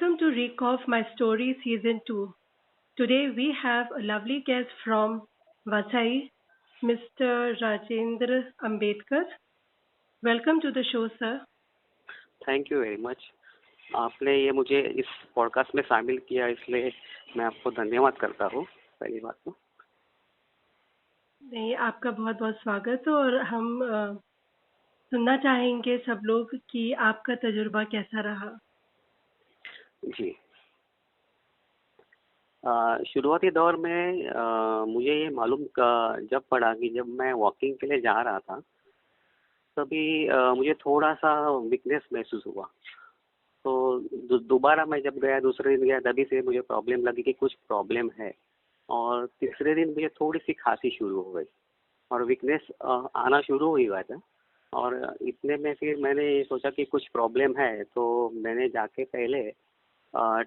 welcome to Recoff My Story Season 2. Today we have a lovely guest from Vasai, Mr. Rajendra Ambedkar. Welcome to the show, sir. Thank you very much. आपने ये मुझे इस podcast में शामिल किया, इसलिए मैं आपको धन्यवाद करता हूँ पहली बात तो। नहीं, आपका बहुत बहुत स्वागत और हम सुनना चाहेंगे सब लोग कि आपका तजुर्बा कैसा रहा। जी, शुरुआती दौर में मुझे ये मालूम जब पड़ा कि जब मैं वॉकिंग के लिए जा रहा था तभी मुझे थोड़ा सा वीकनेस महसूस हुआ। तो दोबारा मैं जब गया, दूसरे दिन गया, तभी से मुझे प्रॉब्लम लगी कि कुछ प्रॉब्लम है। और तीसरे दिन मुझे थोड़ी सी खांसी शुरू हो गई और वीकनेस आना शुरू हो गया था। और इतने में फिर मैंने ये सोचा कि कुछ प्रॉब्लम है, तो मैंने जाके पहले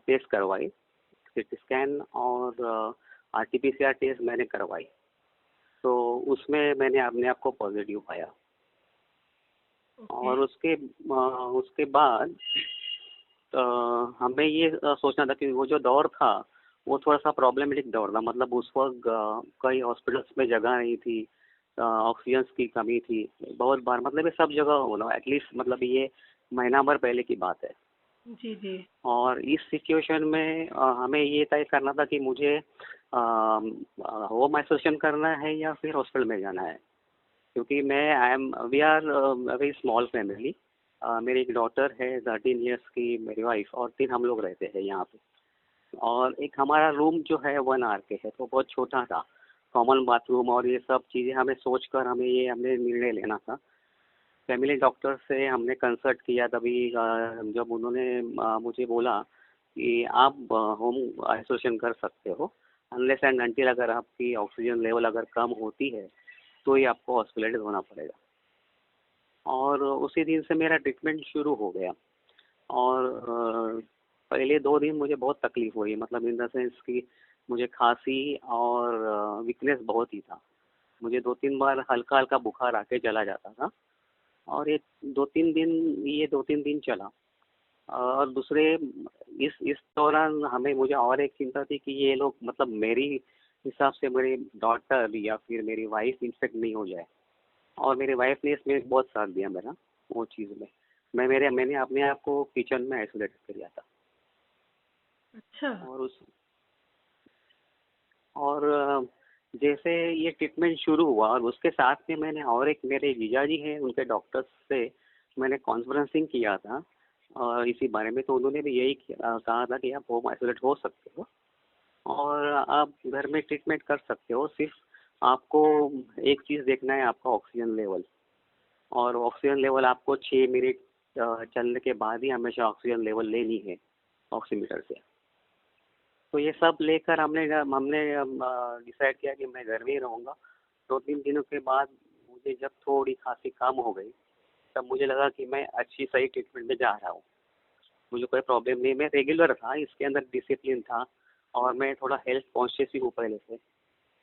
टेस्ट करवाई, सीटी स्कैन और आरटीपीसीआर टेस्ट मैंने करवाई। तो उसमें मैंने अपने आप को पॉजिटिव पाया। और उसके बाद हमें ये सोचना था कि वो जो दौर था वो थोड़ा सा प्रॉब्लमेटिक दौर था। मतलब उस वक्त कई हॉस्पिटल्स में जगह नहीं थी, ऑक्सीजन की कमी थी बहुत बार। मतलब ये सब जगह होना एटलीस्ट, मतलब ये महीना भर पहले की बात है। जी जी। और इस सिचुएशन में हमें ये तय करना था कि मुझे होम आइसोलेशन करना है या फिर हॉस्पिटल में जाना है। क्योंकि we are very small family. मेरी एक डॉटर है 13 इयर्स की, मेरी वाइफ, और 3 हम लोग रहते हैं यहाँ पे। और एक हमारा रूम जो है 1 आर के है, तो बहुत छोटा था, कॉमन बाथरूम और ये सब चीज़ें हमें सोचकर हमने निर्णय लेना था। फैमिली डॉक्टर से हमने कंसल्ट किया तभी जब उन्होंने मुझे बोला कि आप होम आइसोलेशन कर सकते हो, अनलेस एंड अनटिल अगर आपकी ऑक्सीजन लेवल अगर कम होती है तो ही आपको हॉस्पिटलाइज होना पड़ेगा। और उसी दिन से मेरा ट्रीटमेंट शुरू हो गया। और पहले 2 दिन मुझे बहुत तकलीफ हुई, मतलब इन द सेंस कि मुझे खांसी और वीकनेस बहुत ही था। मुझे 2-3 बार हल्का हल्का बुखार आके चला जाता था। और ये 2-3 दिन चला। और दूसरे इस दौरान मुझे और एक चिंता थी कि ये लोग, मतलब मेरी हिसाब से मेरी डॉटर या फिर मेरी वाइफ इन्फेक्ट नहीं हो जाए। और मेरी वाइफ ने इसमें बहुत साथ दिया मेरा वो चीज़ में। मैंने अपने आप को किचन में आइसोलेट कर लिया था। अच्छा। और जैसे ये ट्रीटमेंट शुरू हुआ और उसके साथ में मैंने और एक मेरे जीजा जी हैं, उनके डॉक्टर्स से मैंने कॉन्फ्रेंसिंग किया था और इसी बारे में। तो उन्होंने भी यही कहा था कि आप होम आइसोलेट हो सकते हो और आप घर में ट्रीटमेंट कर सकते हो। सिर्फ आपको एक चीज़ देखना है, आपका ऑक्सीजन लेवल। और ऑक्सीजन लेवल आपको 6 मिनट चलने के बाद ही हमेशा ऑक्सीजन लेवल लेनी है ऑक्सीमीटर से। तो ये सब लेकर हमने डिसाइड किया कि मैं घर में ही रहूँगा। 2-3 दिनों के बाद मुझे जब थोड़ी खांसी कम हो गई तब मुझे लगा कि मैं अच्छी सही ट्रीटमेंट में जा रहा हूँ। मुझे कोई प्रॉब्लम नहीं, मैं रेगुलर था, इसके अंदर डिसिप्लिन था और मैं थोड़ा हेल्थ कॉन्शियस ही हूँ पहले से।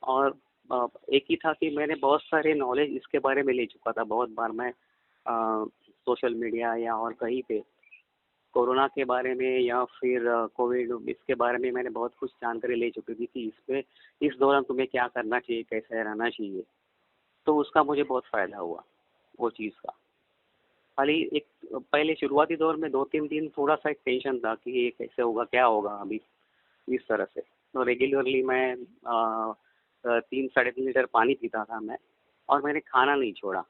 और एक ही था कि मैंने बहुत सारे नॉलेज इसके बारे में ले चुका था। बहुत बार मैं सोशल मीडिया या और कहीं पे कोरोना के बारे में या फिर कोविड, इसके बारे में मैंने बहुत कुछ जानकारी ले चुकी थी कि इसमें इस दौरान तुम्हें क्या करना चाहिए, कैसे रहना चाहिए। तो उसका मुझे बहुत फ़ायदा हुआ वो चीज़ का। खाली एक पहले शुरुआती दौर में 2-3 दिन थोड़ा सा एक टेंशन था कि ये कैसे होगा, क्या होगा अभी, इस तरह से। तो रेगुलरली मैं 3-3.5 लीटर पानी पीता था मैं। और मैंने खाना नहीं छोड़ा।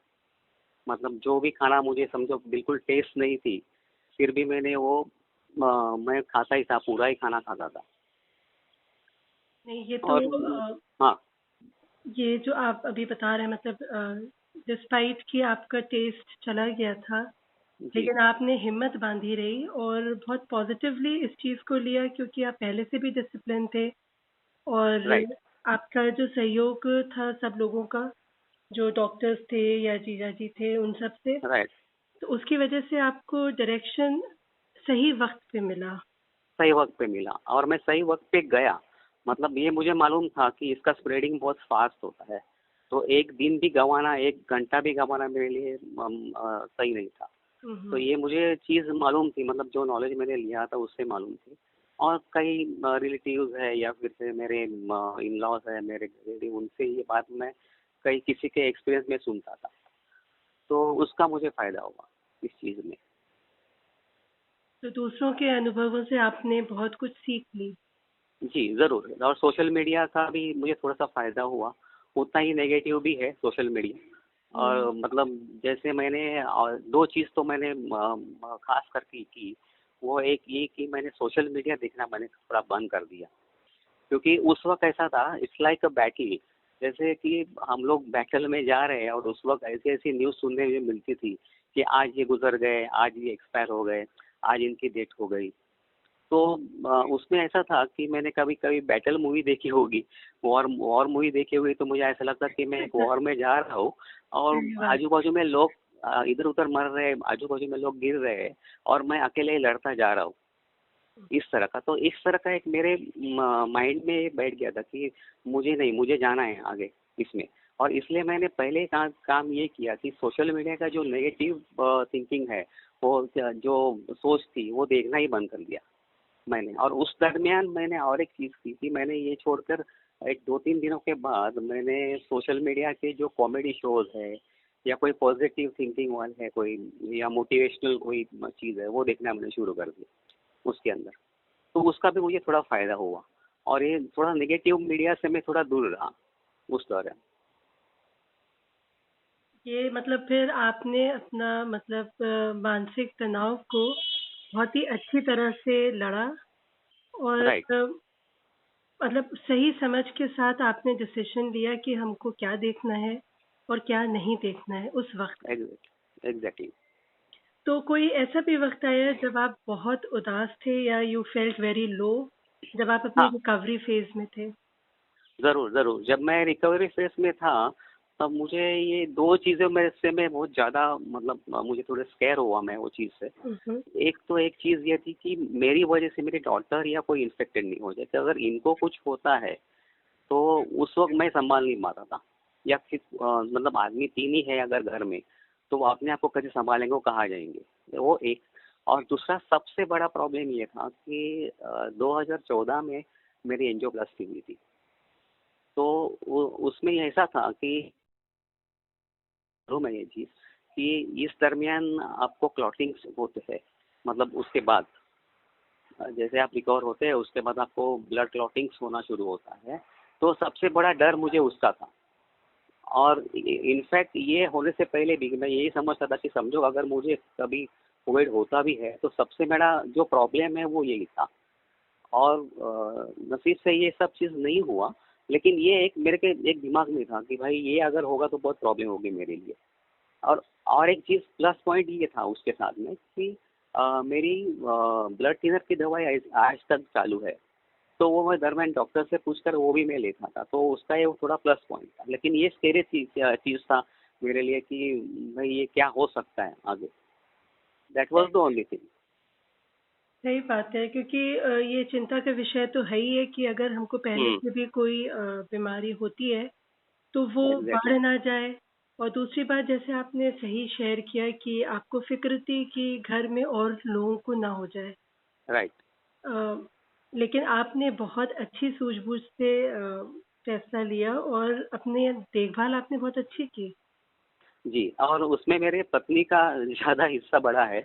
मतलब जो भी खाना मुझे समझो बिल्कुल टेस्ट नहीं थी, फिर भी मैं खाता ही था, पूरा ही खाना खाता था। नहीं, ये और तो हाँ, ये जो आप अभी बता रहे हैं, मतलब डिस्पाइट कि आपका टेस्ट चला गया था, जी, लेकिन आपने हिम्मत बांधी रही और बहुत पॉजिटिवली इस चीज़ को लिया, क्योंकि आप पहले से भी डिसिप्लिन थे और राइट, आपका जो सहयोग था सब लोगों का, जो डॉक्टर्स थे या जीजा जी थे, उन सब से, राइट। तो उसकी वजह से आपको डायरेक्शन सही वक्त पे मिला। सही वक्त पे मिला और मैं सही वक्त पे गया। मतलब ये मुझे मालूम था कि इसका स्प्रेडिंग बहुत फास्ट होता है। तो एक दिन भी गंवाना, 1 घंटा भी गंवाना मेरे लिए सही नहीं था। तो ये मुझे चीज़ मालूम थी, मतलब जो नॉलेज मैंने लिया था उससे मालूम थी। और कई रिलेटिव्स है या फिर से मेरे इन लॉज है, मेरे रिलेटिव, उनसे ये बात मैं कई किसी के एक्सपीरियंस में सुनता था, तो उसका मुझे फ़ायदा हुआ इस चीज़ में। तो दूसरों के अनुभवों से आपने बहुत कुछ सीख ली। जी, ज़रूर। और सोशल मीडिया का भी मुझे थोड़ा-सा फ़ायदा हुआ, उतना ही नेगेटिव भी है सोशल मीडिया। हम्म। और मतलब जैसे मैंने 2 चीज़ तो मैंने ख़ास करके की, वो एक ये कि मैंने सोशल मीडिया देखना मैंने थोड़ा बंद कर दिया। क्योंकि उस वक़्त ऐसा था, इट्स लाइक अ बैटल, जैसे कि हम लोग बैटल में जा रहे हैं और उस वक़्त ऐसी-ऐसी न्यूज़ सुनने में मिलती थी कि आज ये गुज़र गए, आज ये एक्सपायर हो गए, आज इनकी डेथ हो गई। तो उसमें ऐसा था कि मैंने कभी-कभी बैटल मूवी देखी होगी, वॉर मूवी देखी होगी, तो मुझे ऐसा लगता कि मैं एक वॉर में जा रहा हूँ और सही बात। आजू-बाजू में लोग इधर-उधर मर रहे हैं, आजू-बाजू में लोग गिर रहे हैं और मैं अकेले ही लड़ता जा रहा हूँ, इस तरह का। तो इस तरह का एक मेरे माइंड में बैठ गया था कि मुझे नहीं, मुझे जाना है आगे इसमें। और इसलिए मैंने पहले काम ये किया कि सोशल मीडिया का जो नेगेटिव थिंकिंग है, वो जो सोच थी, वो देखना ही बंद कर दिया मैंने। और उस दरमियान मैंने और एक चीज़ की कि मैंने ये छोड़कर एक 2-3 दिनों के बाद मैंने सोशल मीडिया के जो कॉमेडी शोज़ है या कोई पॉजिटिव थिंकिंग वाले है कोई, या मोटिवेशनल कोई चीज़ है, वो देखना मैंने शुरू कर दिया उसके अंदर। तो उसका भी मुझे थोड़ा फ़ायदा हुआ और ये थोड़ा नेगेटिव मीडिया से मैं थोड़ा दूर रहा उस दौरान। ये मतलब फिर आपने अपना मतलब मानसिक तनाव को बहुत ही अच्छी तरह से लड़ा और राइट, मतलब सही समझ के साथ आपने डिसीजन लिया कि हमको क्या देखना है और क्या नहीं देखना है उस वक्त। एग्ज़ैक्टली। तो कोई ऐसा भी वक्त आया जब आप बहुत उदास थे या यू फेल्ट वेरी लो, जब आप अपनी हाँ, रिकवरी फेज में थे? ज़रूर, ज़रूर। जब मैं रिकवरी फ़ेज़ में था, तब मुझे ये 2 चीज़ें में से मैं बहुत ज़्यादा, मतलब मुझे थोड़ा स्केयर हुआ मैं वो चीज़ से। हम्म। एक चीज़ ये थी कि मेरी वज़ह से मेरी डॉटर या कोई इन्फेक्टेड नहीं हो जाए, कि अगर इनको कुछ होता है, तो उस वक़्त मैं सँभाल नहीं पाता था। या फिर मतलब आदमी 3 ही है अगर घर में, तो वो अपने आप को कैसे सँभालेंगे, वो कहाँ जाएँगे? वो एक। और दूसरा सबसे बड़ा प्रॉब्लम ये था कि 2014 में मेरी एंजियोप्लास्टी हुई थी। तो वो उसमें ऐसा था कि मालूम है ये चीज़ कि इस दरमियान आपको क्लॉटिंग्स होते हैं, मतलब उसके बाद जैसे आप रिकवर होते हैं उसके बाद आपको ब्लड क्लॉटिंग्स होना शुरू होता है। तो सबसे बड़ा डर मुझे उसका था। और इनफैक्ट ये होने से पहले भी मैं यही समझता था कि समझो अगर मुझे कभी कोविड होता भी है तो सबसे बड़ा जो प्रॉब्लम है वो यही था। और नसीब से ये सब चीज़ नहीं हुआ, लेकिन ये एक मेरे के एक दिमाग में था कि भाई ये अगर होगा तो बहुत प्रॉब्लम होगी मेरे लिए। और एक चीज़ प्लस पॉइंट ये था उसके साथ में कि मेरी ब्लड थिनर की दवाई आज तक चालू है। तो वो मैं दरमियान डॉक्टर से पूछकर वो भी मैं लेता था, तो उसका ये थोड़ा प्लस पॉइंट था। लेकिन ये स्केरी चीज़ था मेरे लिए कि भाई ये क्या हो सकता है आगे। That was the only thing. सही बात है क्योंकि ये चिंता का विषय तो है ही है कि अगर हमको पहले हुँ, से भी कोई बीमारी होती है तो वो एग्ज़ैक्टली, बढ़ ना जाए। और दूसरी बात जैसे आपने सही शेयर किया कि आपको फ़िक्र थी कि घर में और लोगों को ना हो जाए। राइट। अ, लेकिन आपने बहुत अच्छी सूझबूझ से फैसला लिया और अपने देखभाल आपने बहुत अच्छी की। जी, और उसमें मेरे पत्नी का ज़्यादा हिस्सा बड़ा है,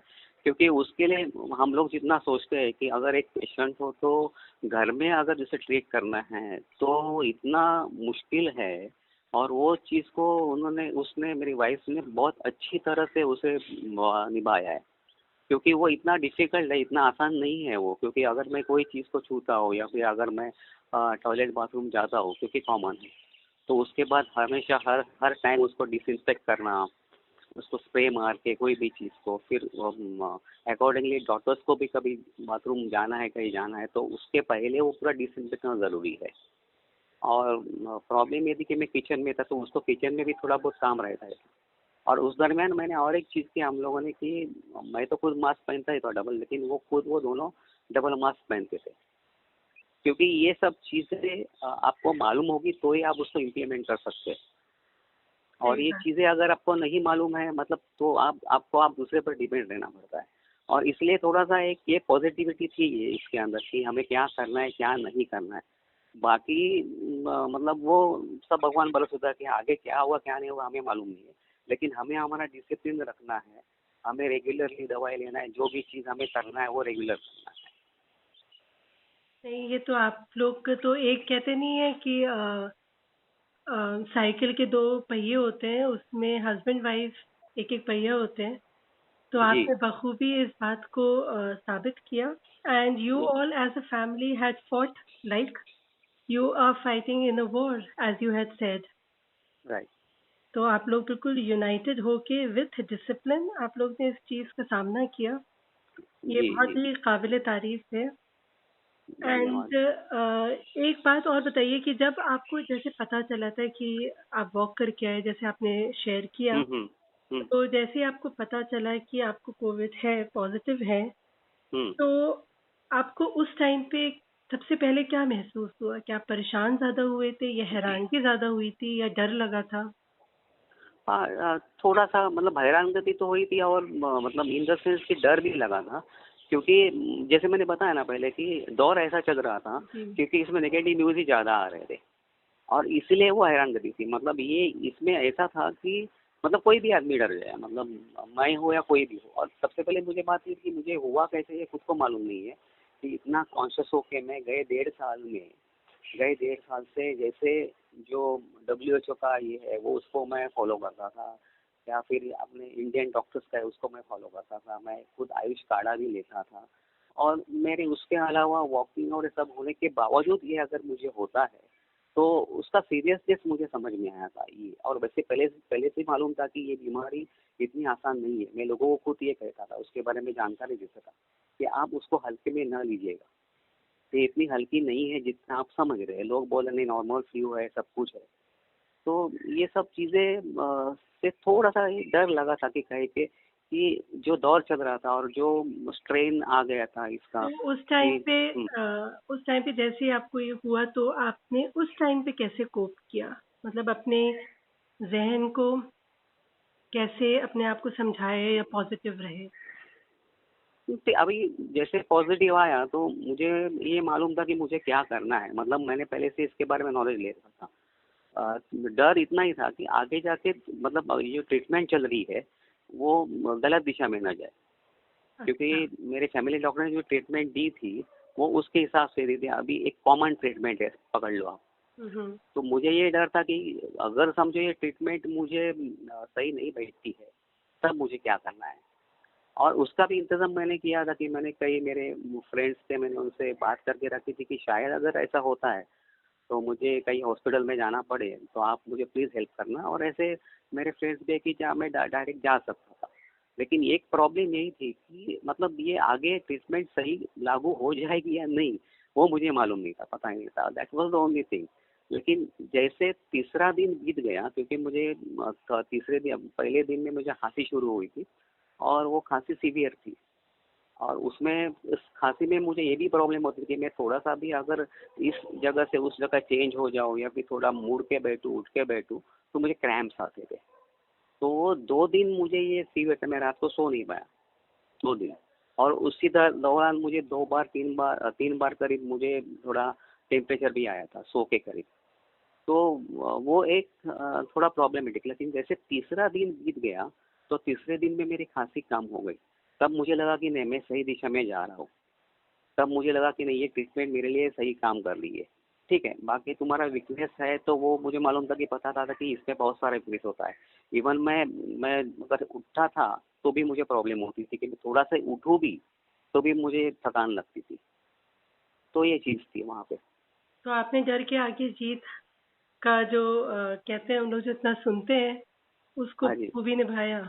क्योंकि उसके लिए हम लोग जितना सोचते हैं कि अगर एक पेशेंट हो तो घर में अगर जैसे ट्रीट करना है, तो इतना मुश्किल है। और वो चीज़ को उसने मेरी वाइफ़ ने बहुत अच्छी तरह से उसे निभाया है। क्योंकि वो इतना डिफ़िकल्ट है, इतना आसान नहीं है वो, क्योंकि अगर मैं कोई चीज़ को छूता हूँ या फिर अगर मैं टॉयलेट बाथरूम जाता हूँ, क्योंकि कॉमन है, तो उसके बाद हमेशा हर हर टाइम उसको डिसइंफेक्ट करना, उसको स्प्रे मार के कोई भी चीज़ को, फिर अकॉर्डिंगली डॉक्टर्स को भी कभी बाथरूम जाना है, कहीं जाना है, तो उसके पहले वो पूरा डिसइंफेक्ट करना ज़रूरी है। और प्रॉब्लम ये थी कि मैं किचन में था, तो उसको किचन में भी थोड़ा बहुत काम रहता है। और उस दरमियान मैंने और एक चीज़ की हम लोगों ने कि मैं तो खुद मास्क पहनता ही था डबल, लेकिन वो दोनों डबल मास्क पहनते थे। क्योंकि ये सब चीज़ें आपको मालूम होगी तो ही आप उसको इम्प्लीमेंट कर सकते हैं। और सही ये बात। चीज़ें अगर आपको नहीं मालूम है मतलब तो आप दूसरे पर डिपेंड रहना पड़ता है। और इसलिए थोड़ा-सा एक ये पॉज़िटिविटी थी ये इसके अंदर कि हमें क्या करना है, क्या नहीं करना है। बाकी मतलब वो सब भगवान भरोसे होता है कि आगे क्या हुआ, क्या नहीं हुआ हमें मालूम नहीं है। लेकिन हमें हमारा डिसिप्लिन रखना है, हमें रेगुलरली दवाई लेना है, जो भी चीज़ हमें करना है वो रेगुलर करना है। नहीं, ये तो आप लोग तो एक कहते नहीं है कि साइकिल के दो पहिए होते हैं, उसमें हस्बैंड वाइफ एक एक पहिया होते हैं। तो जी, आपने बखूबी इस बात को साबित किया। एंड यू जी, all as a family had fought like you are fighting in a war as you had said. Right. तो आप लोग बिल्कुल यूनाइटेड होके विथ डिसिप्लिन आप लोग ने इस चीज़ का सामना किया। ये जी, बहुत जी, ही काबिले तारीफ है। धन्यवाद। एंड एक बात और बताइए कि जब आपको जैसे पता चला था कि आप वॉक करके आए, जैसे आपने शेयर किया, हुँ, हुँ, हुँ, तो जैसे ही आपको पता चला कि आपको कोविड है, पॉजिटिव है, हुँ। तो आपको उस टाइम पे सबसे पहले क्या महसूस हुआ? क्या आप परेशान ज़्यादा हुए थे या हैरानगी ज़्यादा हुई थी या डर लगा था? हाँ, थोड़ा-सा मतलब हैरानगति तो हुई थी और मतलब इन द सेंस कि डर भी लगा था, क्योंकि जैसे मैंने बताया ना पहले कि दौर ऐसा चल रहा था, जी। क्योंकि इसमें नेगेटिव न्यूज़ ही ज़्यादा आ रहे थे और इसलिए वो हैरानगति थी। मतलब ये इसमें ऐसा था कि मतलब कोई भी आदमी डर गया, मतलब मैं हो या कोई भी हो। और सबसे पहले मुझे बात ये थी कि मुझे हुआ कैसे ये खुद को मालूम नहीं है कि इतना कॉन्शियस होके मैं गए 1.5 साल से जैसे जो डब्ल्यूएचओ का ये है वो उसको मैं फॉलो करता था, या फिर अपने इंडियन डॉक्टर्स का है उसको मैं फॉलो करता था, मैं खुद आयुष काढ़ा भी लेता था। और मेरे उसके अलावा वॉकिंग और ये सब होने के बावजूद ये अगर मुझे होता है तो उसका सीरियसनेस मुझे समझ में आया था ये। और वैसे पहले से मालूम था कि ये बीमारी इतनी आसान नहीं है। मैं लोगों को खुद ये कहता था, उसके बारे में जानकारी देता था कि आप उसको हल्के में न लीजिएगा, ये इतनी हल्की नहीं है जितना आप समझ रहे हैं। लोग बोले नहीं नॉर्मल फ्लू है, सब कुछ है। तो ये सब चीज़ें से थोड़ा-सा ये डर लगा था कि कहीं पे कि जो दौर चल रहा था और जो स्ट्रेन आ गया था इसका तो कि उस टाइम पे जैसे ही आपको ये हुआ तो आपने उस टाइम पे कैसे कोप किया? मतलब अपने ज़हन को कैसे अपने आप को समझाए या पॉजिटिव रहे? क्योंकि अभी जैसे पॉजिटिव आया तो मुझे ये मालूम था कि मुझे क्या करना है। मतलब मैंने पहले से इसके बारे में नॉलेज ले रखा था। डर इतना ही था कि आगे जाके मतलब ये जो ट्रीटमेंट चल रही है वो गलत दिशा में ना जाए, अच्छा। क्योंकि मेरे फैमिली डॉक्टर ने जो ट्रीटमेंट दी थी वो उसके हिसाब से दी थी। अभी एक कॉमन ट्रीटमेंट है, पकड़ लो आप। हुँ, हुँ। तो मुझे ये डर था कि अगर समझो ये ट्रीटमेंट मुझे सही नहीं बैठती है तब मुझे क्या करना है। और उसका भी इंतज़ाम मैंने किया था कि मैंने कई मेरे फ्रेंड्स थे, मैंने उनसे बात करके रखी थी कि शायद अगर ऐसा होता है तो मुझे कहीं हॉस्पिटल में जाना पड़े तो आप मुझे प्लीज़ हेल्प करना। और ऐसे मेरे फ्रेंड्स भी है कि जहाँ मैं डायरेक्ट जा सकता था। लेकिन एक प्रॉब्लम यही थी कि मतलब ये आगे ट्रीटमेंट सही लागू हो जाएगी या नहीं, वो मुझे मालूम नहीं था, पता ही नहीं था। That was the only thing. लेकिन जैसे तीसरा दिन बीत गया, क्योंकि मुझे तीसरे दिन पहले दिन में मुझे खाँसी शुरू हुई थी और वो खाँसी सीवियर थी। और उसमें उस खाँसी में मुझे ये भी प्रॉब्लम होती थी कि मैं थोड़ा-सा भी अगर इस जगह से उस जगह चेंज हो जाऊँ या फिर थोड़ा मुड़ के बैठूँ, उठ के बैठूँ, तो मुझे क्रैम्प्स आते थे। तो वो 2 दिन मुझे ये फ़ीवर था, मैं रात को सो नहीं पाया, 2 दिन। और उसी दौरान मुझे 2 बार 3 बार करीब मुझे थोड़ा टेम्परेचर भी आया था, 100 के करीब। तो वो एक थोड़ा प्रॉब्लमेटिक। लेकिन जैसे तीसरा दिन बीत गया, तो तीसरे दिन में मेरी खाँसी कम हो गई। तब मुझे लगा कि नहीं, मैं सही दिशा में जा रहा हूँ। तब मुझे लगा कि नहीं, ये ट्रीटमेंट मेरे लिए सही काम कर रही है। ठीक है, बाकी तुम्हारा वीकनेस है तो वो मुझे मालूम था कि पता था कि इसमें बहुत सारा वीकनेस होता है। इवन मैं अगर उठता था तो भी मुझे प्रॉब्लम होती थी कि मैं थोड़ा-सा उठूँ भी, तो भी मुझे थकान लगती थी। तो ये चीज़ थी वहाँ पे। तो आपने डर के आगे जीत का जो कहते हैं हम लोग जो इतना सुनते हैं, उसको हाँ जी। बखूबी निभाया।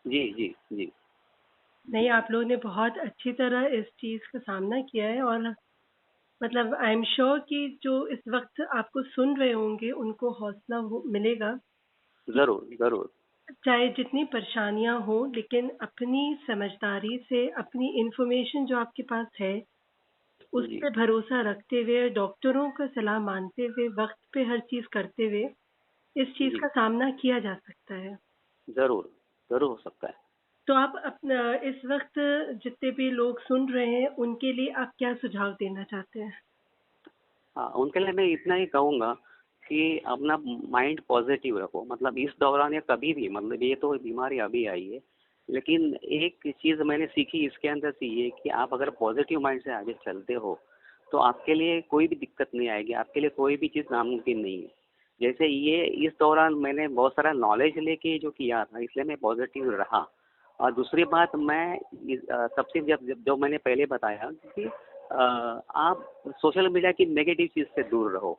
जी, जी, जी। नहीं, आप लोगों ने बहुत अच्छी तरह इस चीज़ का सामना किया है और मतलब आई एम श्योर कि जो इस वक़्त आपको सुन रहे होंगे, उनको हौसला हो मिलेगा कि ज़रूर, ज़रूर। चाहे जितनी परेशानियाँ हों, लेकिन अपनी समझदारी से, अपनी इन्फॉर्मेशन जो आपके पास है, उस जी, पे भरोसा रखते हुए, डॉक्टरों का सलाह मानते हुए, वक़्त पे हर चीज़ करते हुए, इस चीज़ जी, का सामना किया जा सकता है। ज़रूर, ज़रूर हो सकता है। तो आप अपना इस वक़्त जितने भी लोग सुन रहे हैं, उनके लिए आप क्या सुझाव देना चाहते हैं? हाँ, उनके लिए मैं इतना ही कहूँगा कि अपना माइंड पॉजिटिव रखो। मतलब इस दौरान या कभी भी, मतलब ये तो बीमारी अभी आई है, लेकिन एक चीज़ मैंने सीखी इसके अंदर से ये कि आप अगर पॉजिटिव माइंड से आगे चलते हो, तो आपके लिए कोई भी दिक्कत नहीं आएगी, आपके लिए कोई भी चीज़ नामुमकिन नहीं है। जैसे ये इस दौरान मैंने बहुत सारा नॉलेज लेके जो किया था, इसलिए मैं पॉजिटिव रहा। और दूसरी बात मैं सबसे जब जब जो मैंने पहले बताया कि आप सोशल मीडिया की नेगेटिव चीज़ से दूर रहो,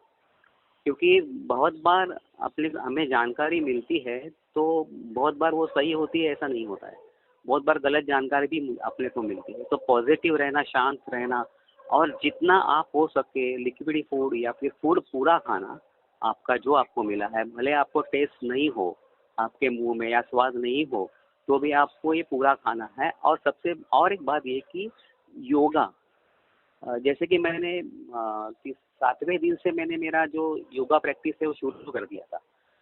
क्योंकि बहुत बार अपने हमें जानकारी मिलती है, तो बहुत बार वो सही होती है ऐसा नहीं होता है। बहुत बार गलत जानकारी भी अपने को मिलती है। तो पॉजिटिव रहना, शांत रहना और जितना आप हो सके लिक्विड फूड या फिर फूड पूरा खाना, आपका जो आपको मिला है, भले आपको टेस्ट नहीं हो, आपके मुँह में या स्वाद नहीं हो, तो भी आपको ये पूरा खाना है। और सबसे और एक बात ये कि योगा, जैसे कि मैंने 7वें दिन से मैंने मेरा जो योगा प्रैक्टिस है वो शुरू कर दिया था,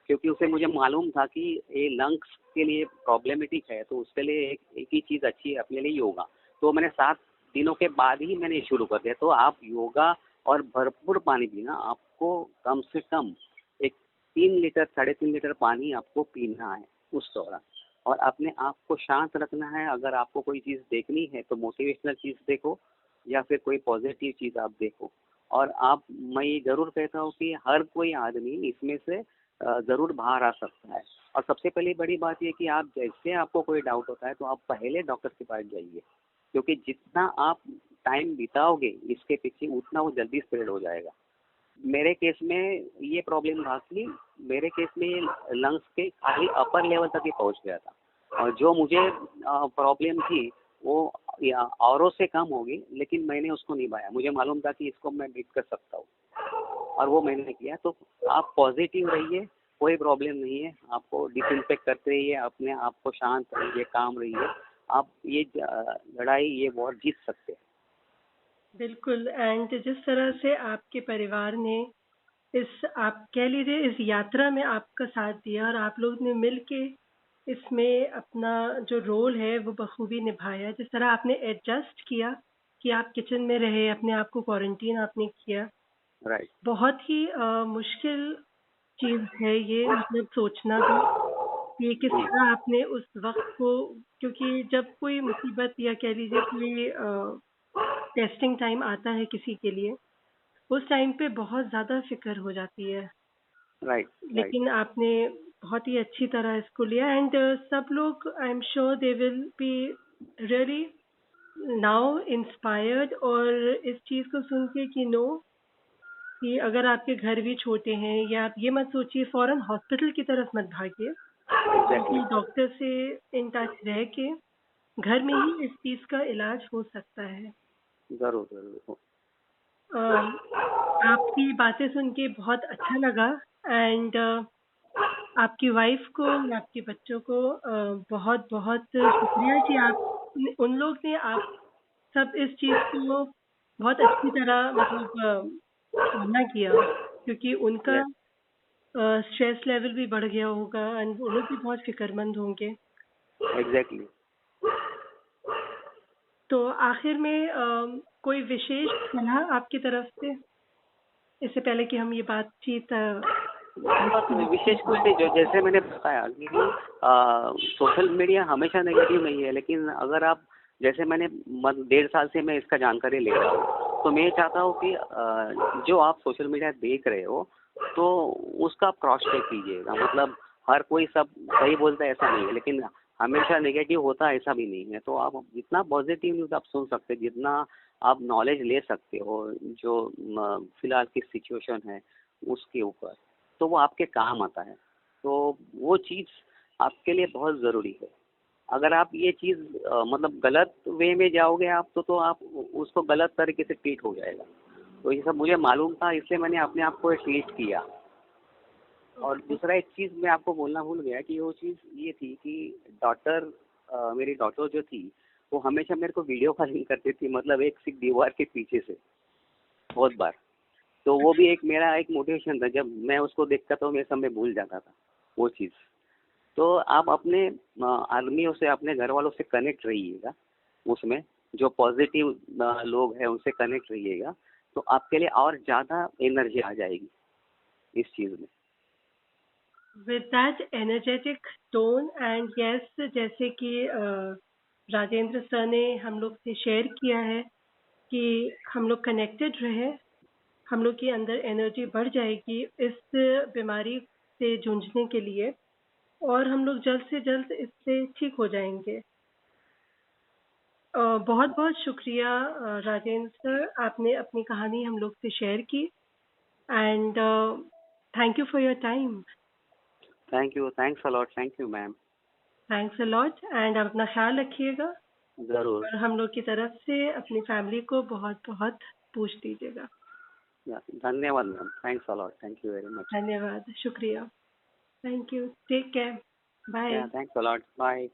क्योंकि उससे मुझे मालूम था कि ये लंग्स के लिए प्रॉब्लमेटिक है, तो उसके लिए एक ही चीज़ अच्छी है अपने लिए, योगा। तो मैंने 7 दिनों के बाद ही मैंने शुरू कर दिया। तो आप योगा और भरपूर पानी पीना, आपको कम से कम एक 3 लीटर, साढ़े 3 लीटर पानी आपको पीना है उस दौरान। और अपने आप को शांत रखना है। अगर आपको कोई चीज़ देखनी है तो मोटिवेशनल चीज़ देखो या फिर कोई पॉजिटिव चीज़ आप देखो। और आप, मैं ये ज़रूर कहता हूँ कि हर कोई आदमी इसमें से ज़रूर बाहर आ सकता है। और सबसे पहली बड़ी बात ये कि आप जैसे आपको कोई डाउट होता है तो आप पहले डॉक्टर के पास जाइए, क्योंकि जितना आप टाइम बिताओगे इसके पीछे उतना वो जल्दी स्प्रेड हो जाएगा। मेरे केस में ये प्रॉब्लम था कि मेरे केस में ये लंग्स के खाली अपर लेवल तक ही पहुंच गया था, और जो मुझे प्रॉब्लम थी वो या औरों से कम होगी, लेकिन मैंने उसको निभाया। मुझे मालूम था कि इसको मैं बीट कर सकता हूँ, और वो मैंने किया। तो आप पॉजिटिव रहिए, कोई प्रॉब्लम नहीं है। आपको डिसइंफेक्ट करते रहिए, अपने आप को शांत रहिए, काम रहिए। आप ये लड़ाई, ये वॉर जीत सकते हैं। बिल्कुल। एंड जिस तरह से आपके परिवार ने इस आप कह लीजिए इस यात्रा में आपका साथ दिया और आप लोग ने मिल के इसमें अपना जो रोल है वो बखूबी निभाया। जिस तरह आपने एडजस्ट किया कि आप किचन में रहे, अपने आप को क्वारंटीन आपने किया। राइट। बहुत ही मुश्किल चीज़ है ये, मतलब सोचना भी कि किस जी। तरह आपने उस वक़्त को, क्योंकि जब कोई मुसीबत या कह लीजिए कोई टेस्टिंग टाइम आता है किसी के लिए, उस टाइम पे बहुत ज़्यादा फ़िक्र हो जाती है। राइट। राइट। लेकिन आपने बहुत ही अच्छी तरह इसको लिया। एंड सब लोग, I am sure they will be really now inspired, और इस चीज़ को सुन के कि नो, कि अगर आपके घर भी छोटे हैं या आप ये मत सोचिए फ़ौरन हॉस्पिटल की तरफ मत भागिए, एग्जैक्टली। बल्कि डॉक्टर से इन टच रह के घर में ही इस चीज़ का इलाज हो सकता है। ज़रूर, ज़रूर। अ, आपकी बातें सुन के बहुत अच्छा लगा। एंड आपकी वाइफ़ को और आपके बच्चों को बहुत-बहुत शुक्रिया कि आप उन लोग ने आप सब इस चीज़ को बहुत अच्छी तरह, मतलब सामना किया, क्योंकि उनका यस। स्ट्रेस लेवल भी बढ़ गया होगा एंड वो लोग भी बहुत फ़िक्रमंद होंगे। एग्जैक्टली। तो आखिर में कोई विशेष सलाह आपकी तरफ से, इससे पहले कि हम ये बातचीत विशेष कुछ नहीं, जो जैसे मैंने बताया कि सोशल मीडिया हमेशा नेगेटिव नहीं है, लेकिन अगर आप, जैसे मैंने 1.5 साल से मैं इसका जानकारी ले रहा हूँ, तो मैं ये चाहता हूँ कि जो आप सोशल मीडिया देख रहे हो, तो उसका आप क्रॉस चेक कीजिएगा। मतलब हर कोई सब सही बोलता है ऐसा नहीं है, लेकिन हमेशा नेगेटिव होता है ऐसा भी नहीं है। तो आप जितना पॉजिटिव न्यूज़ आप सुन सकते हैं, जितना आप नॉलेज ले सकते हो जो फिलहाल की सिचुएशन है उसके ऊपर, तो वो आपके काम आता है। तो वो चीज़ आपके लिए बहुत ज़रूरी है। अगर आप ये चीज़ मतलब गलत वे में जाओगे आप, तो आप उसको गलत तरीके से ट्रीट हो जाएगा। तो ये सब मुझे मालूम था, इसलिए मैंने अपने आप को ट्रीट किया। और ओके। दूसरा एक चीज़ मैं आपको बोलना भूल गया कि वो चीज़ ये थी कि डॉटर मेरी डॉटर जो थी, वो हमेशा मेरे को वीडियो कॉलिंग करती थी, मतलब एक सिर्फ दीवार के पीछे से, बहुत बार। तो वो भी एक मेरा एक मोटिवेशन था, जब मैं उसको देखता था मैं सब में भूल जाता था वो चीज़। तो आप अपने आदमियों से, अपने घर वालों से कनेक्ट रहिएगा, उसमें जो पॉजिटिव लोग हैं उनसे कनेक्ट रहिएगा, तो आपके लिए और ज़्यादा एनर्जी आ जाएगी इस चीज़ में। With that energetic tone and yes, जैसे कि राजेंद्र सर ने हम लोग से शेयर किया है कि हम लोग कनेक्टेड रहे, हम लोग के अंदर एनर्जी बढ़ जाएगी इस बीमारी से जूझने के लिए, और हम लोग जल्द से जल्द इससे ठीक हो जाएंगे। बहुत बहुत शुक्रिया राजेंद्र सर, आपने अपनी कहानी हम लोग से शेयर की, and thank you for your time. Thank you, thanks a lot, thank you ma'am. Thanks a lot, and आप अपना ख्याल रखिएगा, ज़रूर। और हम लोग की तरफ से अपनी फैमिली को बहुत बहुत पूछ दीजिएगा। धन्यवाद ma'am, thanks a lot, thank you very much. धन्यवाद, शुक्रिया, thank you, take care, bye. Thanks a lot, bye.